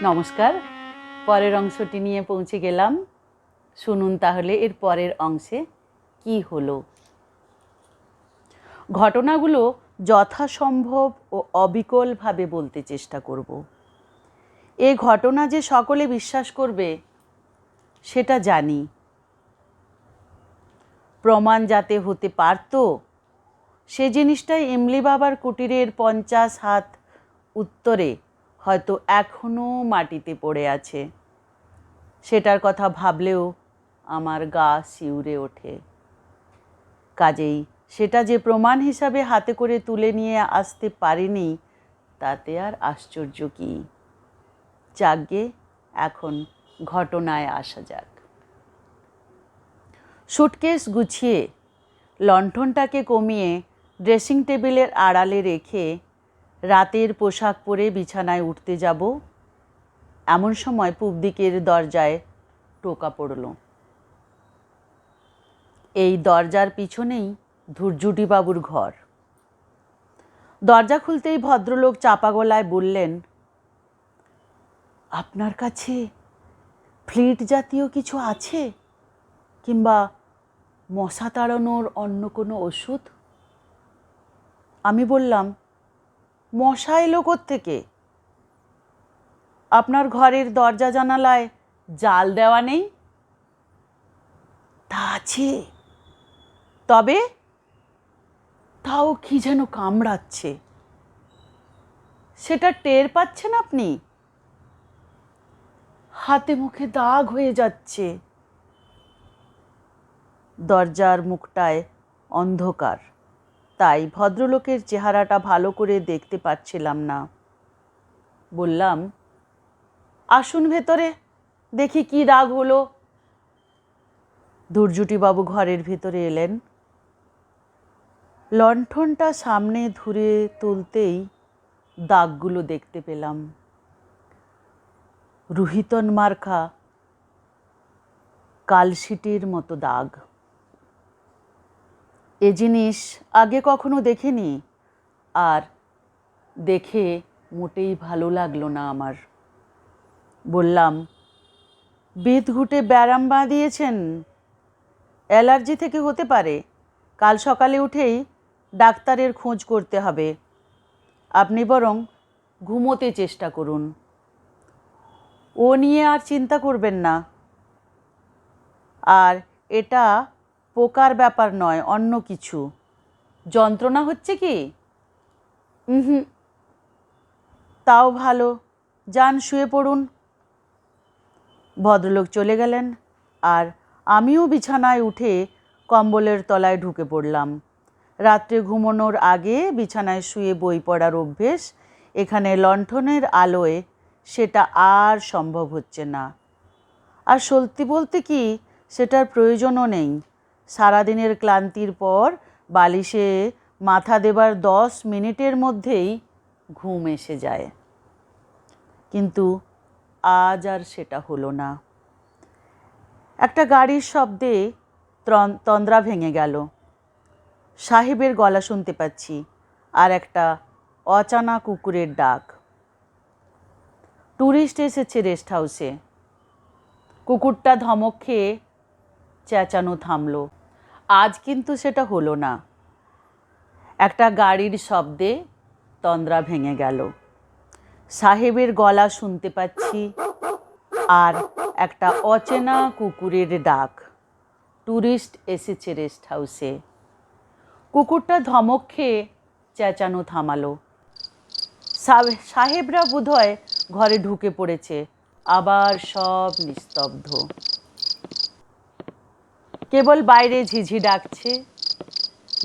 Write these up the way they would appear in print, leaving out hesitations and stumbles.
নমস্কার। পরের অংশটি নিয়ে পৌঁছে গেলাম। শুনুন তাহলে এর পরের অংশে কি হলো। ঘটনাগুলো যথাসম্ভব ও অবিকলভাবে বলতে চেষ্টা করব। এ ঘটনা যে সকলে বিশ্বাস করবে সেটা জানি। প্রমাণ যাতে হতে পারত সে জিনিসটাই ইমলি বাবার কুটিরের 50 হাত উত্তরে হয়তো এখনও মাটিতে পড়ে আছে। সেটার কথা ভাবলেও আমার গা শিউরে ওঠে। কাজেই সেটা যে প্রমাণ হিসাবে হাতে করে তুলে নিয়ে আসতে পারিনি তাতে আর আশ্চর্য কী। যাকগে, এখন ঘটনায় আসা যাক। সুটকেস গুছিয়ে লণ্ঠনটাকে কমিয়ে ড্রেসিং টেবিলের আড়ালে রেখে রাতের পোশাক পরে বিছানায় উঠতে যাব, এমন সময় পূব দিকের দরজায় টোকা পড়ল। এই দরজার পিছনেই ধুরজুটিবাবুর ঘর। দরজা খুলতেই ভদ্রলোক চাপা গলায় বললেন, আপনার কাছে ফ্লিট জাতীয় কিছু আছে, কিংবা মশা তাড়ানোর অন্য কোনো ওষুধ? আমি বললাম, মশা এলো কোত্থেকে? আপনার ঘরের দরজা জানালায় জাল দেওয়া নেই? তা আছে, তবে তাও কি যেন কামড়াচ্ছে। সেটা টের পাচ্ছেন আপনি? হাতে মুখে দাগ হয়ে যাচ্ছে। দরজার মুখটায় অন্ধকার, তাই ভদ্রলোকের চেহারাটা ভালো করে দেখতে পাচ্ছিলাম না। বললাম, আসুন ভেতরে, দেখি কি দাগ হলো। ধুরজুটিবাবু ঘরের ভেতরে এলেন। লণ্ঠনটা সামনে ধরে তুলতেই দাগগুলো দেখতে পেলাম। রুহিতন মার্কা কালশিটির মতো দাগ। এ জিনিস আগে কখনো দেখিনি, আর দেখে মোটেই ভালো লাগলো না আমার। বললাম, বিদঘুটে ব্যারাম বাঁধিয়েছেন, অ্যালার্জি থেকে হতে পারে। কাল সকালে উঠেই ডাক্তারের খোঁজ করতে হবে। আপনি বরং ঘুমোতে চেষ্টা করুন। ও নিয়ে আর চিন্তা করবেন না। আর এটা পোকার ব্যাপার নয়, অন্য কিছু। যন্ত্রণা হচ্ছে কি? হুম, তাও ভালো, যান শুয়ে পড়ুন। ভদ্রলোক চলে গেলেন, আর আমিও বিছানায় উঠে কম্বলের তলায় ঢুকে পড়লাম। রাত্রে ঘুমানোর আগে বিছানায় শুয়ে বই পড়ার অভ্যেস এখানে লণ্ঠনের আলোয় সেটা আর সম্ভব হচ্ছে না। আর সত্যি বলতে কি, সেটার প্রয়োজনও নেই। সারাদিনের ক্লান্তির পর বালিশে মাথা দেবার 10 মিনিটের মধ্যেই ঘুম এসে যায়। কিন্তু আজ আর সেটা হলো না। একটা গাড়ির শব্দে তন্দ্রা ভেঙে গেল। সাহেবের গলা শুনতে পাচ্ছি, আর একটা অচানা কুকুরের ডাক। ট্যুরিস্ট এসেছে রেস্ট হাউসে। কুকুরটা ধমক খেয়ে চেঁচানো থামল। আজ কিন্তু সেটা হলো না। একটা গাড়ির শব্দে তন্দ্রা ভেঙে গেল। সাহেবের গলা শুনতে পাচ্ছি, আর একটা অচেনা কুকুরের ডাক। ট্যুরিস্ট এসেছে রেস্ট হাউসে। কুকুরটা ধমক খেয়ে চেঁচানো থামালো। সাহেবরা বোধহয় ঘরে ঢুকে পড়েছে। আবার সব নিস্তব্ধ। কেবল বাইরে ঝিঝি ডাকছে।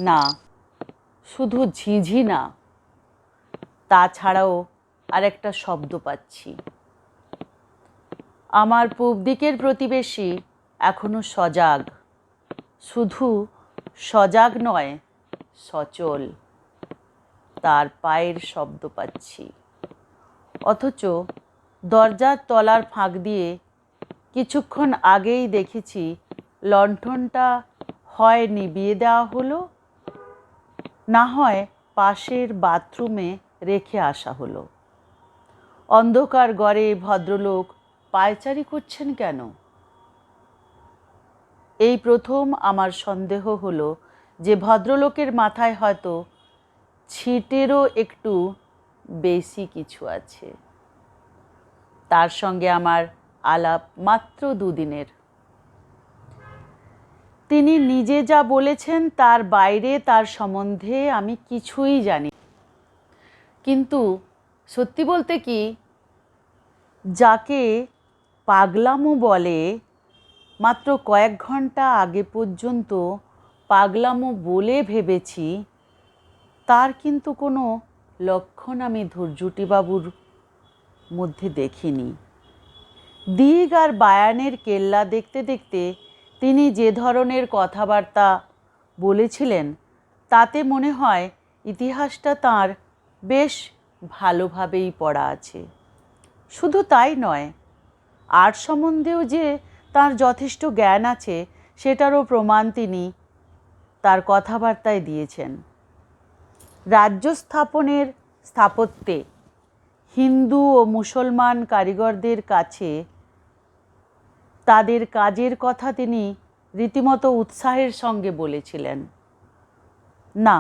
না, শুধু ঝিঝি না, তাছাড়াও আরেকটা শব্দ পাচ্ছি। আমার পূব দিকের প্রতিবেশী এখনো সজাগ। শুধু সজাগ নয়, সচল। তার পায়ের শব্দ পাচ্ছি। অথচ দরজার তলার ফাঁক দিয়ে কিছুক্ষণ আগেই দেখেছি লণ্ঠনটা হয় নিভিয়ে দেওয়া হলো, না হয় পাশের বাথরুমে রেখে আসা হলো। অন্ধকার ঘরে ভদ্রলোক পায়চারি করছেন কেন? এই প্রথম আমার সন্দেহ হলো যে ভদ্রলোকের মাথায় হয়তো ছিটেরও একটু বেশি কিছু আছে। তার সঙ্গে আমার আলাপ মাত্র 2 দিনের। তিনি নিজে যা বলেছেন তার বাইরে তার সম্বন্ধে আমি কিছুই জানি। কিন্তু সত্যি বলতে কি, যাকে পাগলামো বলে মাত্র কয়েক ঘন্টা আগে পর্যন্ত পাগলামো বলে ভেবেছি, তার কিন্তু কোনো লক্ষণ আমি ধৈর্যটিবাবুর মধ্যে দেখিনি। দিগ আর বায়ানের কেল্লা দেখতে দেখতে তিনি যে ধরনের কথাবার্তা বলেছিলেন তাতে মনে হয় ইতিহাসটা তাঁর বেশ ভালোভাবেই পড়া আছে। শুধু তাই নয়, আর্ট সম্বন্ধেও যে তাঁর যথেষ্ট জ্ঞান আছে সেটারও প্রমাণ তিনি তার কথাবার্তায় দিয়েছেন। রাজ্য স্থাপনের স্থাপত্যে হিন্দু ও মুসলমান কারিগরদের কাছে তাদের কাজের কথা তিনি রীতিমতো উৎসাহের সঙ্গে বলেছিলেন। না,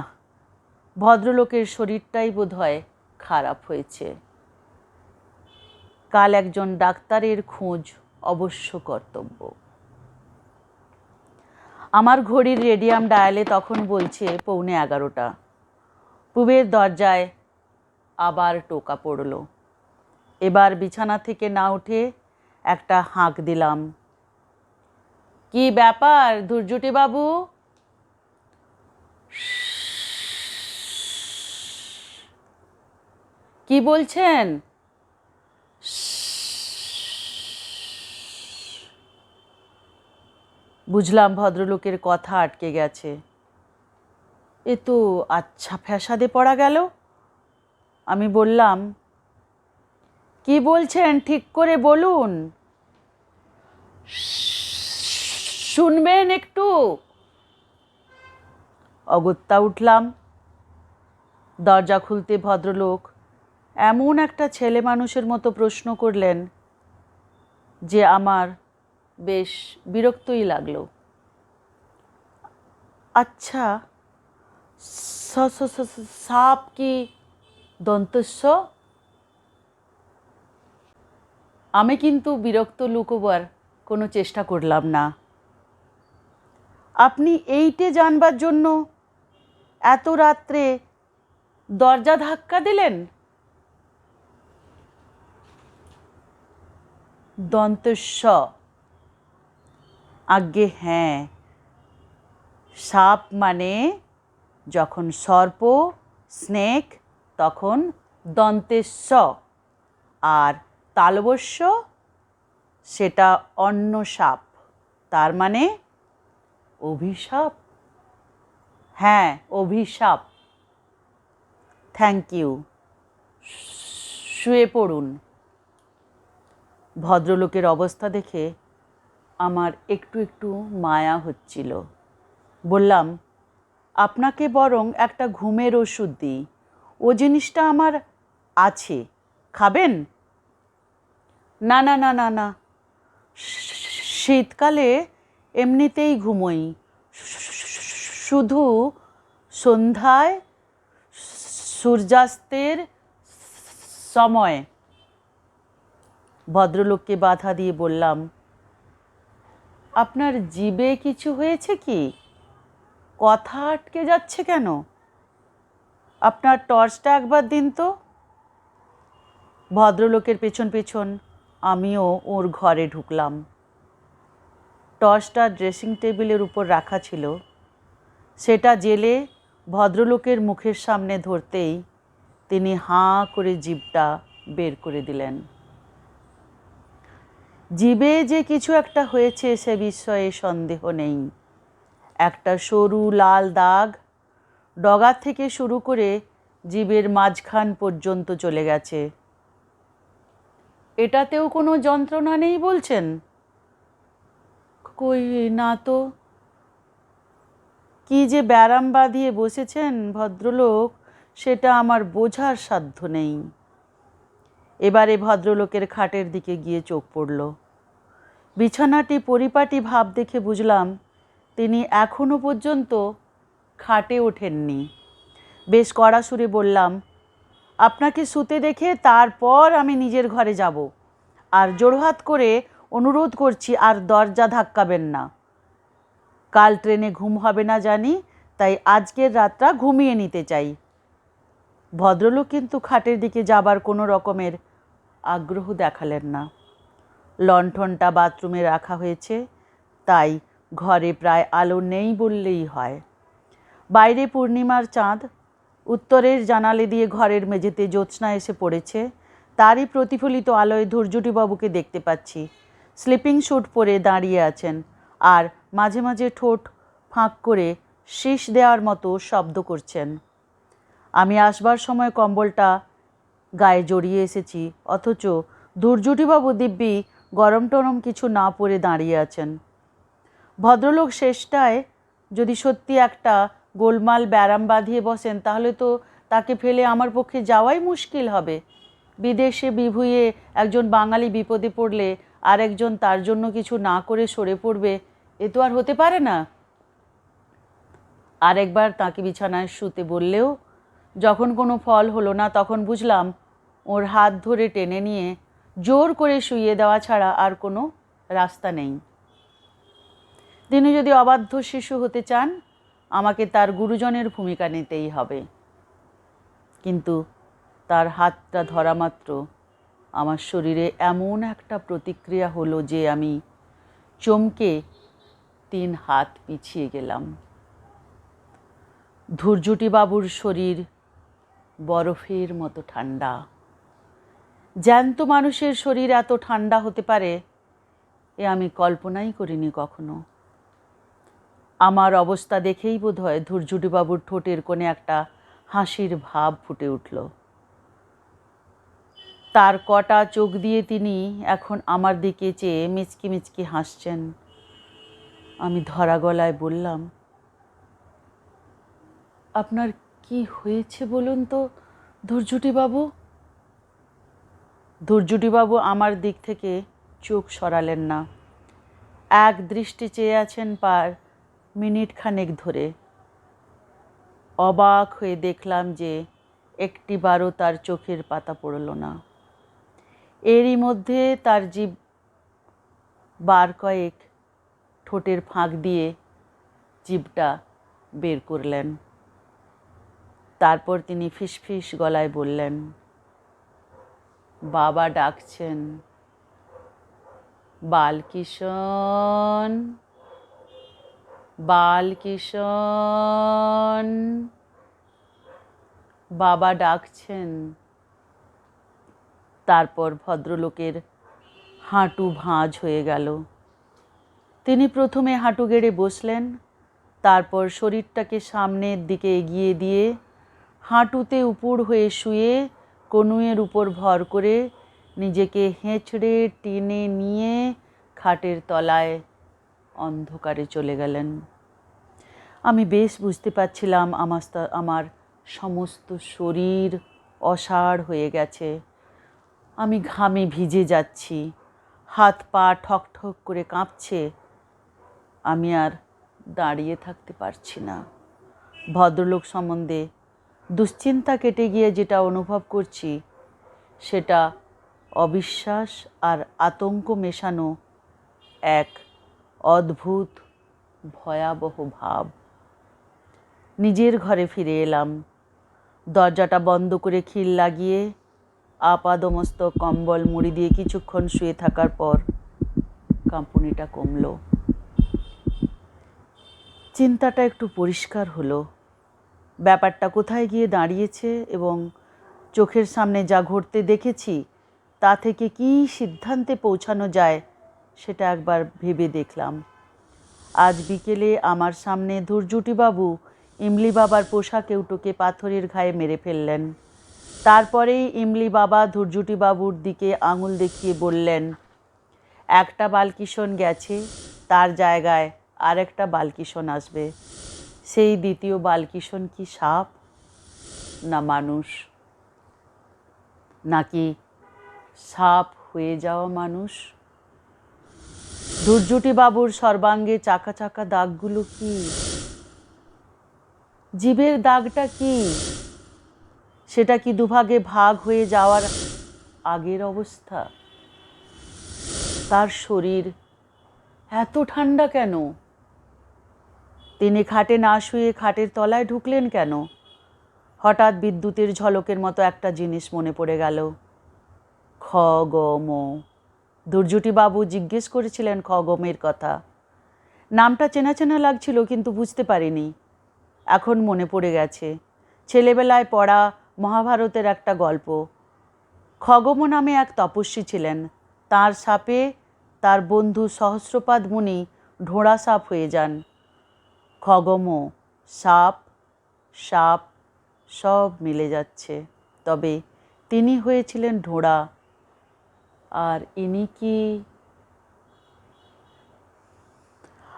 ভদ্রলোকের শরীরটাই বোধহয় খারাপ হয়েছে। কাল একজন ডাক্তারের খোঁজ অবশ্য কর্তব্য। আমার ঘড়ির রেডিয়াম ডায়ালে তখন বলছে 11:45। পূবের দরজায় আবার টোকা পড়ল। এবার বিছানা থেকে না উঠে একটা হাঁক দিলাম। কি ব্যাপার ধৈর্যটিবাবু? কি বলছেন? বুঝলাম ভদ্রলোকের কথা আটকে গেছে। এ তো আচ্ছা ফ্যাসাদে পড়া গেল। আমি বললাম, কি বলছেন ঠিক করে বলুন, শুনবেন একটু। অগত্যা উঠলাম। দরজা খুলতে ভদ্রলোক এমন একটা ছেলে মানুষের মতো প্রশ্ন করলেন যে আমার বেশ বিরক্তই লাগলো। আচ্ছা, সাপ কি দন্তস্ব? আমি কিন্তু বিরক্ত লুকোবার কোনো চেষ্টা করলাম না। আপনি এইটে জানবার জন্য এত রাত্রে দরজা ধাক্কা দিলেন? দন্তস্ব? আজ্ঞে হ্যাঁ। সাপ মানে যখন সর্প, স্নেক, তখন দন্তেস্ব। আর তালবস্য সেটা অন্য সাপ, তার মানে অভিশাপ। হ্যাঁ, অভিশাপ। থ্যাংক ইউ, শুয়ে পড়ুন। ভদ্রলোকের অবস্থা দেখে আমার একটু একটু মায়া হচ্ছিল। বললাম, আপনাকে বরং একটা ঘুমের ওষুধ দিই, ও জিনিসটা আমার আছে, খাবেন? না না না না না, শীতকালে এমনিতেই ঘুমোই, শুধু সন্ধ্যায় সূর্যাস্তের সময়। ভদ্রলোককে বাধা দিয়ে বললাম, আপনার জিভে কিছু হয়েছে কি? কথা আটকে যাচ্ছে কেন? আপনার টর্চটা একবার দিন তো। ভদ্রলোকের পেছন পেছন আমিও ওর ঘরে ঢুকলাম। টর্চটা ড্রেসিং টেবিলের উপর রাখা ছিল। সেটা জেলে ভদ্রলোকের মুখের সামনে ধরতেই তিনি হাঁ করে জিভটা বের করে দিলেন। জিভে যে কিছু একটা হয়েছে সে বিষয়ে সন্দেহ নেই। একটা সরু লাল দাগ ডগা থেকে শুরু করে জিভের মাঝখান পর্যন্ত চলে গেছে। এটাতেও কোনো যন্ত্রণা নেই বলছেন? কই না তো। কি যে ব্যারাম বাঁধিয়ে বসেছেন ভদ্রলোক, সেটা আমার বোঝার সাধ্য নেই। এবারে ভদ্রলোকের খাটের দিকে গিয়ে চোখ পড়ল। বিছানাটি পরিপাটি ভাব দেখে বুঝলাম তিনি এখনো পর্যন্ত খাটে ওঠেননি। বেশ কড়া সুরে বললাম, আপনাকে শুতে দেখে তারপর আমি নিজের ঘরে যাব, আর জোড়হাত করে অনুরোধ করছি আর দরজা ধাক্কাবেন না। কাল ট্রেনে ঘুম হবে না জানি, তাই আজকের রাতটা ঘুমিয়ে নিতে চাই। ভদ্রলোক কিন্তু খাটের দিকে যাবার কোনো রকমের আগ্রহ দেখালেন না। লণ্ঠনটা বাথরুমে রাখা হয়েছে, তাই ঘরে প্রায় আলো নেই বললেই হয়। বাইরে পূর্ণিমার চাঁদ উত্তরের জানালা দিয়ে ঘরের মেঝেতে জ্যোৎস্না এসে পড়েছে। তারই প্রতিফলিত আলোয় ধূর্যটিবাবুকে দেখতে পাচ্ছি। স্লিপিং স্যুট পরে দাঁড়িয়ে আছেন আর মাঝে মাঝে ঠোঁট ফাঁক করে শীষ দেওয়ার মতো শব্দ করছেন। আমি আসবার সময় কম্বলটা গায়ে জড়িয়ে এসেছি, অথচ ধূর্যটিবাবু দিব্যি গরম টরম কিছু না পরে দাঁড়িয়ে আছেন। ভদ্রলোক শেষটায় যদি সত্যি একটা গোলমাল ব্যারাম বাঁধিয়ে বসেন, তাহলে তো তাকে ফেলে আমার পক্ষে যাওয়াই মুশকিল হবে। বিদেশে বিভুঁইয়ে একজন বাঙালি বিপদে পড়লে আর একজন তার জন্য কিছু না করে সরে পড়বে, এ তো আর হতে পারে না। আরেকবার তাকে বিছানায় শুতে বললেও যখন কোনো ফল হলো না, তখন বুঝলাম ওর হাত ধরে টেনে নিয়ে জোর করে শুইয়ে দেওয়া ছাড়া আর কোনো রাস্তা নেই। তিনি যদি অবাধ্য শিশু হতে চান, আমাকে তার গুরুজনের ভূমিকা নিতেই হবে। কিন্তু তার হাতটা ধরা মাত্র আমার শরীরে এমন একটা প্রতিক্রিয়া হলো যে আমি চমকে 3 হাত পিছিয়ে গেলাম। ধূর্যটিবাবুর শরীর বরফের মতো ঠান্ডা। জ্যান্ত মানুষের শরীর এত ঠান্ডা হতে পারে এ আমি কল্পনাই করিনি কখনো। আমার অবস্থা দেখেই বোধহয় ধূর্যটিবাবুর ঠোঁটের কোণে একটা হাসির ভাব ফুটে উঠল। তার কটা চোখ দিয়ে তিনি এখন আমার দিকে চেয়ে মিচকি মিচকি হাসছেন। আমি ধরা গলায় বললাম, আপনার কি হয়েছে বলুন তো ধূর্যটিবাবু? ধূর্যটিবাবু আমার দিক থেকে চোখ সরালেন না। এক দৃষ্টি চেয়ে আছেন মিনিট খানেক ধরে। অবাক হয়ে দেখলাম যে একটিবারও তার চোখের পাতা পড়ল না। এরই মধ্যে তার জিভ বার কয়েক ঠোঁটের ফাঁক দিয়ে জিভটা বের করলেন। তারপর তিনি ফিসফিস গলায় বললেন, বাবা ডাকছেন, বালকিশন, বালকিশন, বাবা ডাকছেন। তারপর ভদ্রলোকের হাঁটু ভাঁজ হয়ে গেল। তিনি প্রথমে হাঁটু গেড়ে বসলেন, তারপর শরীরটাকে সামনের দিকে এগিয়ে দিয়ে হাঁটুতে উপুড় হয়ে শুয়ে কনুইয়ের উপর ভর করে নিজেকে হেঁচড়ে টেনে নিয়ে খাটের তলায় অন্ধকারে চলে গেলেন। আমি বেশ বুঝতে পারছিলাম আমার সমস্ত শরীর অসাড় হয়ে গেছে। আমি ঘামে ভিজে যাচ্ছি, হাত পা ঠক ঠক করে কাঁপছে। আমি আর দাঁড়িয়ে থাকতে পারছি না। ভদ্রলোক সম্বন্ধে দুশ্চিন্তা কেটে গিয়ে যেটা অনুভব করছি, সেটা অবিশ্বাস আর আতঙ্ক মেশানো এক অদ্ভুত ভয়াবহ ভাব। নিজের ঘরে ফিরে এলাম। দরজাটা বন্ধ করে খিল লাগিয়ে আপাদমস্তক কম্বল মুড়ি দিয়ে কিছুক্ষণ শুয়ে থাকার পর কাঁপুনিটা কমল। চিন্তাটা একটু পরিষ্কার হলো। ব্যাপারটা কোথায় গিয়ে দাঁড়িয়েছে এবং চোখের সামনে যা ঘটতে দেখেছি তা থেকে কী সিদ্ধান্তে পৌঁছানো যায় সেটা একবার ভেবে দেখলাম। আজ বিকেলে আমার সামনে ধূর্যটিবাবু ইমলি বাবার পোষা কেউটোকে পাথরের ঘায়ে মেরে ফেললেন। তারপরেই ইমলি বাবা ধূর্যটিবাবুর দিকে আঙুল দেখিয়ে বললেন, একটা বালকিশন গেছে, তার জায়গায় আরেকটা বালকিশন আসবে। সেই দ্বিতীয় বালকিশন কি সাপ না মানুষ, নাকি সাপ হয়ে যাওয়া মানুষ। দুর্জুটি বাবুর সর্বাঙ্গে চাকা চাকা দাগগুলো কি? জীবের দাগটা কি? সেটা কি দুভাগে ভাগ হয়ে যাওয়ার আগের অবস্থা? তার শরীর এত ঠান্ডা কেন? তিনি খাটে না শুয়ে খাটের তলায় ঢুকলেন কেন? হঠাৎ বিদ্যুতের ঝলকের মতো একটা জিনিস মনে পড়ে গেল। খগম। দুর্জুটিবাবু জিজ্ঞেস করেছিলেন খগমের কথা। নামটা চেনা চেনা লাগছিল, কিন্তু বুঝতে পারিনি। এখন মনে পড়ে গেছে, ছেলেবেলায় পড়া মহাভারতের একটা গল্প। খগম নামে এক তপস্বী ছিলেন। তাঁর সাপে তার বন্ধু সহস্রপাদ মুনি ঢোঁড়া সাপ হয়ে যান। খগম, সাপ, সাপ সব মিলে যাচ্ছে। তবে তিনি হয়েছিলেন ঢোঁড়া। আর ইনি কি?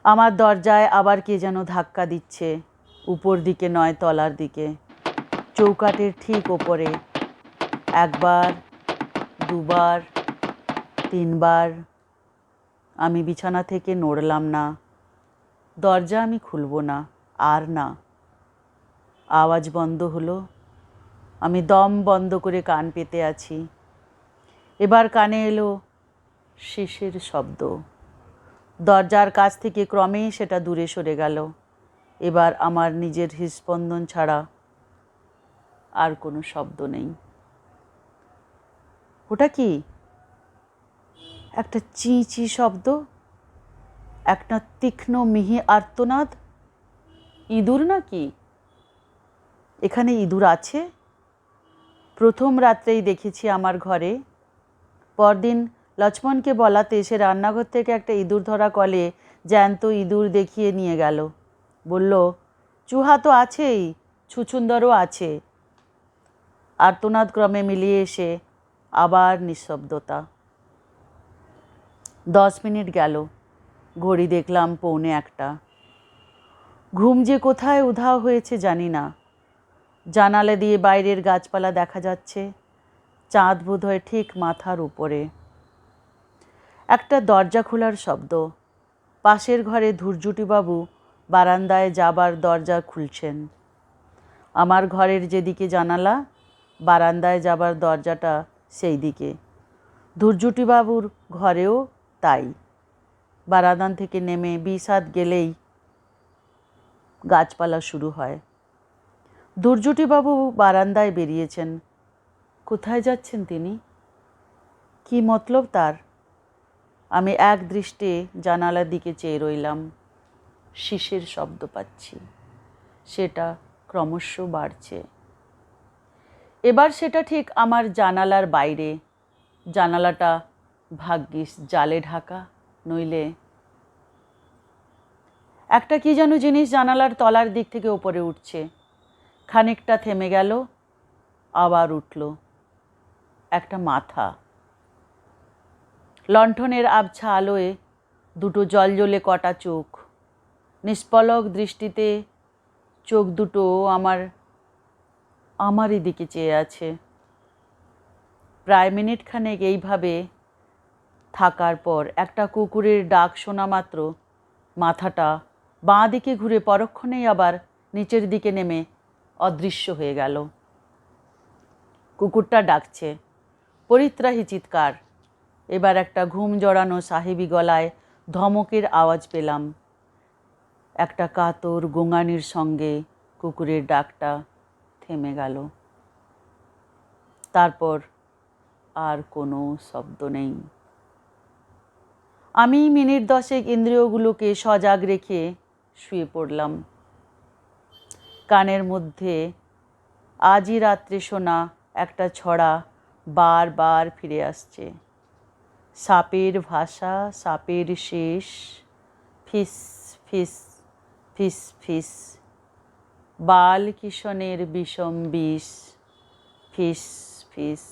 আমার দরজায় আবার কে যেন ধাক্কা দিচ্ছে, উপর দিকে নয়, তলার দিকে, চৌকাঠের ঠিক ওপরে। একবার, দুবার, তিনবার। আমি বিছানা থেকে নড়লাম না। দরজা আমি খুলব না, আর না। আওয়াজ বন্ধ হলো। আমি দম বন্ধ করে কান পেতে আছি। এবার কানে এলো শিশির শব্দ। দরজার কাছ থেকে ক্রমেই সেটা দূরে সরে গেল। এবার আমার নিজের হৃৎস্পন্দন ছাড়া আর কোনো শব্দ নেই। ওটা কি? একটা চি চি শব্দ, একটা তীক্ষ্ণ মিহি আর্তনাদ। ইঁদুর নাকি? এখানে ইঁদুর আছে? প্রথম রাত্রেই দেখেছি আমার ঘরে। পরদিন লক্ষ্মণকে বলাতে সে রান্নাঘর থেকে একটা ইঁদুর ধরা কলে জ্যান্ত ইঁদুর দেখিয়ে নিয়ে গেল। বলল, চুহা তো আছেই, ছুছুন্দরও আছে। আর্তনাদ ক্রমে মিলিয়ে এসে আবার নিঃশব্দতা। 10 মিনিট গেল। ঘড়ি দেখলাম 1:45। ঘুম যে কোথায় উধাও হয়েছে জানি না। জানালা দিয়ে বাইরের গাছপালা দেখা যাচ্ছে। চাঁদ বোধহয় ঠিক মাথার উপরে। একটা দরজা খোলার শব্দ। পাশের ঘরে ধুরজুটিবাবু বারান্দায় যাবার দরজা খুলছেন। আমার ঘরের যেদিকে জানালা, বারান্দায় যাবার দরজাটা সেই দিকে। ধুরজুটিবাবুর ঘরেও তাই। বারান্দা থেকে নেমে 20 হাত গেলেই গাছপালা শুরু হয়। ধুরজুটিবাবু বারান্দায় বেরিয়েছেন। কোথায় যাচ্ছেন তিনি? কি মতলব তার? আমি এক দৃষ্টে জানালার দিকে চেয়ে রইলাম। শিশির শব্দ পাচ্ছি। সেটা ক্রমশ বাড়ছে। এবার সেটা ঠিক আমার জানালার বাইরে। জানালাটা ভাগ্যিস জালে ঢাকা, নইলে। একটা কি যেন জিনিস জানালার তলার দিক থেকে ওপরে উঠছে। খানিকটা থেমে গেল, আবার উঠল। একটা মাথা। লণ্ঠনের আবছা আলোয় দুটো জলজলে কটা চোখ। নিষ্পলক দৃষ্টিতে চোখ দুটো আমারই দিকে চেয়ে আছে। প্রায় মিনিট খানেক এইভাবে থাকার পর একটা কুকুরের ডাক শোনা মাত্র মাথাটা বাঁ দিকে ঘুরে পরক্ষণেই আবার নিচের দিকে নেমে অদৃশ্য হয়ে গেল। কুকুরটা ডাকছে, পরিত্রাহী চিৎকার। এবার একটা ঘুম জড়ানো সাহেবী গলায় ধমকের আওয়াজ পেলাম। একটা কাতর গোঙানির সঙ্গে কুকুরের ডাকটা থেমে গেল। তারপর আর কোনো শব্দ নেই। আমি মিনিট 10 ইন্দ্রিয়গুলোকে সজাগ রেখে শুয়ে পড়লাম। কানের মধ্যে আজই রাত্রে শোনা একটা ছড়া বারবার ফিরে আসছে। সাপের ভাষা, সাপের শেষ, ফিস ফিস ফিস ফিস, বাল কিশনের বিষম বিষ, ফিস ফিস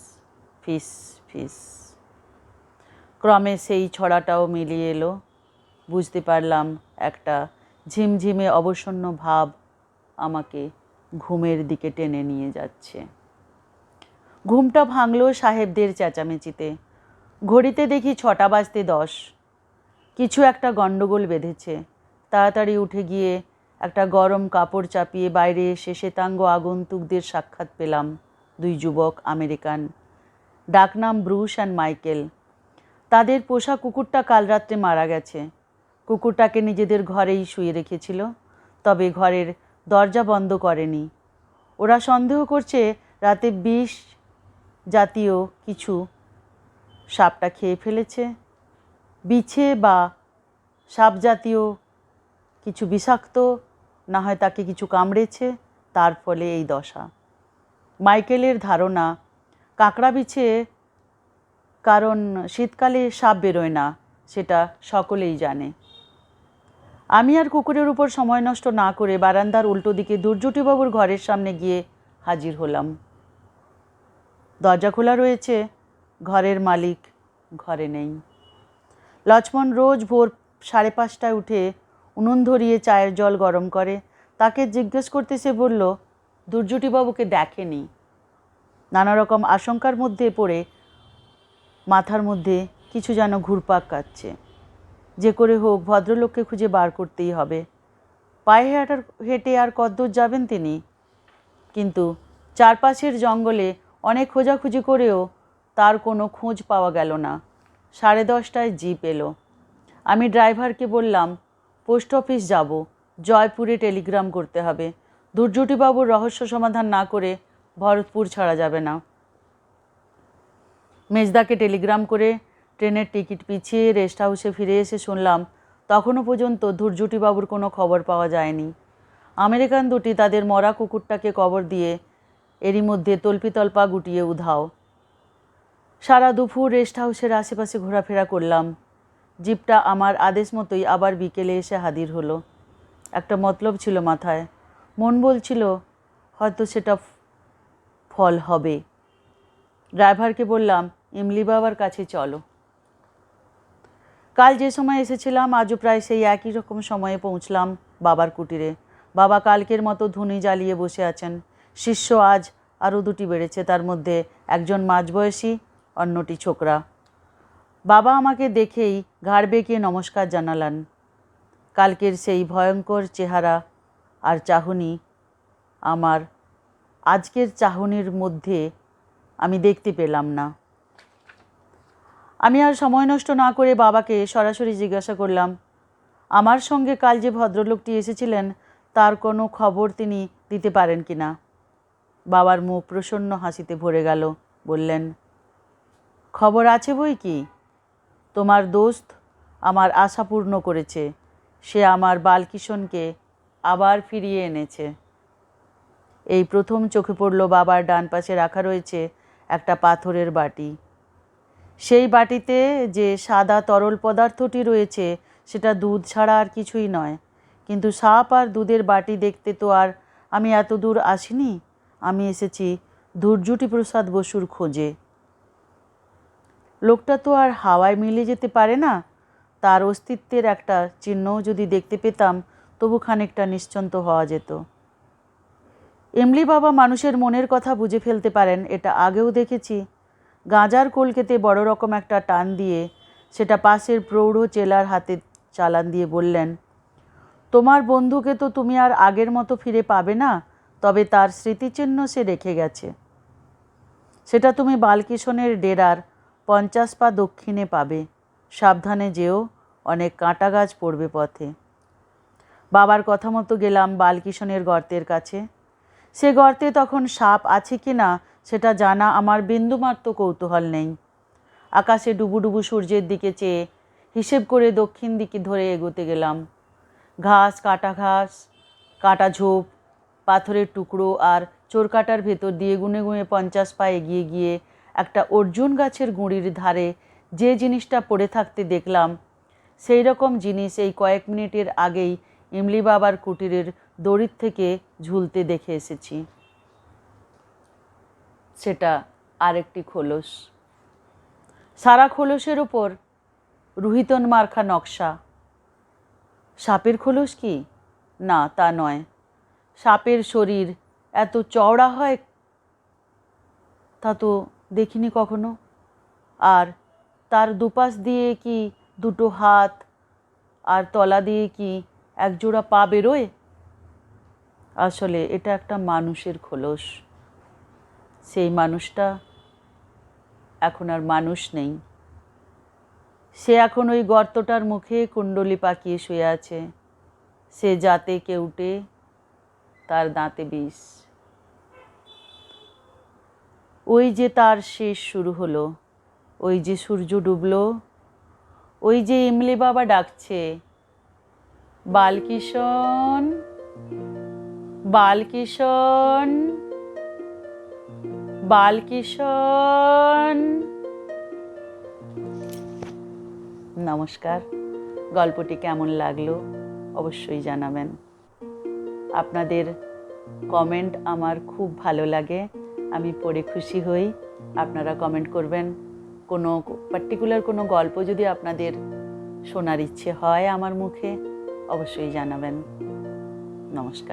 ফিস ফিস। ক্রমে সেই ছড়াটাও মিলিয়ে এলো। বুঝতে পারলাম একটা ঝিমঝিমে অবসন্ন ভাব আমাকে ঘুমের দিকে টেনে নিয়ে যাচ্ছে। ঘুমটা ভাঙল সাহেবদের চেঁচামেচিতে। ঘড়িতে দেখি 6টা বাজতে 10। কিছু একটা গণ্ডগোল বেঁধেছে। তাড়াতাড়ি উঠে গিয়ে একটা গরম কাপড় চাপিয়ে বাইরে এসে শ্বেতাঙ্গ আগন্তুকদের সাক্ষাৎ পেলাম। 2 যুবক আমেরিকান, ডাকনাম ব্রুস অ্যান্ড মাইকেল। তাদের পোষা কুকুরটা কাল রাত্রে মারা গেছে। কুকুরটাকে নিজেদের ঘরেই শুয়ে রেখেছিল, তবে ঘরের দরজা বন্ধ করেনি। ওরা সন্দেহ করছে রাতে বিষ জাতীয় কিছু সাপটা খেয়ে ফেলেছে। বিছে বা সাপ জাতীয় কিছু বিষাক্ত, না হয় তাকে কিছু কামড়েছে, তার ফলে এই দশা। মাইকেলের ধারণা কাঁকড়া বিছে, কারণ শীতকালে সাপ বেরোয় না, সেটা সকলেই জানে। আমি আর কুকুরের উপর সময় নষ্ট না করে বারান্দার উল্টো দিকে দুর্জটিবাবুর ঘরের সামনে গিয়ে হাজির হলাম। দরজা খোলা রয়েছে, ঘরের মালিক ঘরে নেই। লক্ষ্মণ রোজ ভোর 5:30টায় উঠে উনুন ধরিয়ে চায়ের জল গরম করে। তাকে জিজ্ঞেস করতে সে বলল দুর্জটিবাবুকে দেখেনি। নানা রকম আশঙ্কার মধ্যে পড়ে মাথার মধ্যে কিছু যেন ঘুরপাক কাটছে। যে করে হোক ভদ্রলোককে খুঁজে বার করতেই হবে। পায়ে হেঁটে আর কতদূর যাবেন তিনি? কিন্তু চারপাশের জঙ্গলে অনেক খোঁজাখুঁজি করেও তার কোনো খোঁজ পাওয়া গেল না। 10:30টায় জিপ এলো। আমি ড্রাইভারকে বললাম পোস্ট অফিস যাব, জয়পুরে টেলিগ্রাম করতে হবে। দুর্জটিবাবুর রহস্য সমাধান না করে ভরতপুর ছাড়া যাবে না। মেজদাকে টেলিগ্রাম করে ট্রেনের টিকিট পিছিয়ে রেস্ট হাউসে ফিরে এসে শুনলাম তখনও পর্যন্ত দুর্জটিবাবুর কোনো খবর পাওয়া যায়নি। আমেরিকান দুটি তাদের মরা কুকুরটাকে কবর দিয়ে এরই মধ্যে তল্পিতল্পা গুটিয়ে উধাও। সারা দুপুর রেস্ট হাউসের আশেপাশে ঘোরাফেরা করলাম। জিপটা আমার আদেশ মতোই আবার বিকেলে এসে হাজির হলো। একটা মতলব ছিল মাথায়, মন বলছিল হয়তো সেটা ফল হবে। ড্রাইভারকে বললাম ইমলি বাবার কাছে চলো। কাল যে সময় এসেছিলাম আজও প্রায় সেই একই রকম সময়ে পৌঁছলাম বাবার কুটিরে। বাবা কালকের মতো ধুনি জ্বালিয়ে বসে আছেন। শিষ্য আজ আরও 2টি বেড়েছে, তার মধ্যে একজন মাঝবয়সী, অন্যটি ছোকরা। বাবা আমাকে দেখেই ঘাড় বেঁকিয়ে নমস্কার জানালেন। কালকের সেই ভয়ঙ্কর চেহারা আর চাহনি আমার আজকের চাহনির মধ্যে আমি দেখতে পেলাম না। আমি আর সময় নষ্ট না করে বাবাকে সরাসরি জিজ্ঞাসা করলাম আমার সঙ্গে কাল যে ভদ্রলোকটি এসেছিলেন তার কোনো খবর তিনি দিতে পারেন কি না। বাবার মুখ প্রসন্ন হাসিতে ভরে গেল। বললেন খবর আছে বই কি। তোমার দোস্ত আমার আশা পূর্ণ করেছে। সে আমার বালকিশনকে আবার ফিরিয়ে এনেছে। এই প্রথম চোখে পড়ল বাবার ডান পাশে রাখা রয়েছে একটা পাথরের বাটি। সেই বাটিতে যে সাদা তরল পদার্থটি রয়েছে সেটা দুধ ছাড়া আর কিছুই নয়। কিন্তু সাপ আর দুধের বাটি দেখতে তো আর আমি এত দূর আসিনি। আমি এসেছি দুর্জটি প্রসাদ বসুর খোঁজে। লোকটা তো আর হাওয়ায় মিলে যেতে পারে না। তার অস্তিত্বের একটা চিহ্নও যদি দেখতে পেতাম তবু খানিকটা নিশ্চিন্ত হওয়া যেত। এমলি বাবা মানুষের মনের কথা বুঝে ফেলতে পারেন, এটা আগেও দেখেছি। গাঁজার কলকেতে বড় রকম একটা টান দিয়ে সেটা পাশের প্রৌঢ় চেলার হাতে চালান দিয়ে বললেন তোমার বন্ধুকে তো তুমি আর আগের মতো ফিরে পাবে না, তবে তার স্মৃতিচিহ্ন সে রেখে গেছে। সেটা তুমি বালকিশনের ডেরার 50 পা দক্ষিণে পাবে। সাবধানে যেও, অনেক কাঁটা গাছ পড়বে পথে। বাবার কথা মতো গেলাম বালকিশনের গর্তের কাছে। সে গর্তে তখন সাপ আছে কি না সেটা জানা আমার বিন্দুমাত্র কৌতূহল নেই। আকাশে ডুবুডুবু সূর্যের দিকে চেয়ে হিসেব করে দক্ষিণ দিকে ধরে এগোতে গেলাম। ঘাস, কাটা ঝোপ, পাথরের টুকরো আর চোরকাটার ভেতর দিয়ে গুনে গুনে 50 পা এগিয়ে গিয়ে একটা অর্জুন গাছের গুঁড়ির ধারে যে জিনিসটা পড়ে থাকতে দেখলাম সেই রকম জিনিস এই কয়েক মিনিটের আগেই ইমলি বাবার কুটিরের দড়ির থেকে ঝুলতে দেখে এসেছি। সেটা আরেকটি খোলস। সারা খোলসের ওপর রুহিতন মার্কা নকশা। সাপের খোলস কি? না, তা নয়। সাপের শরীর এত চওড়া হয় তা তো দেখিনি কখনো। আর তার দুপাশ দিয়ে কি দুটো হাত আর তলা দিয়ে কি একজোড়া পা বেরোয়? আসলে এটা একটা মানুষের খোলস। সেই মানুষটা এখন আর মানুষ নেই। সে এখন ওই গর্তটার মুখে কুণ্ডলি পাকিয়ে শুয়ে আছে। সে যাতে কেউটে, তার দাঁতে বিষ। ওই যে তার শেষ শুরু হলো, ওই যে সূর্য ডুবলো, ওই যে ইমলি বাবা ডাকছে, বালকিশন, বালকিশন, বালকিশন। নমস্কার। গল্পটি কেমন লাগলো অবশ্যই জানাবেন। আপনাদের কমেন্ট আমার খুব ভালো লাগে, আমি পড়ে খুশি হই। আপনারা কমেন্ট করবেন। কোনো পার্টিকুলার কোনো গল্প যদি আপনাদের শোনার ইচ্ছে হয় আমার মুখে, অবশ্যই জানাবেন। নমস্কার।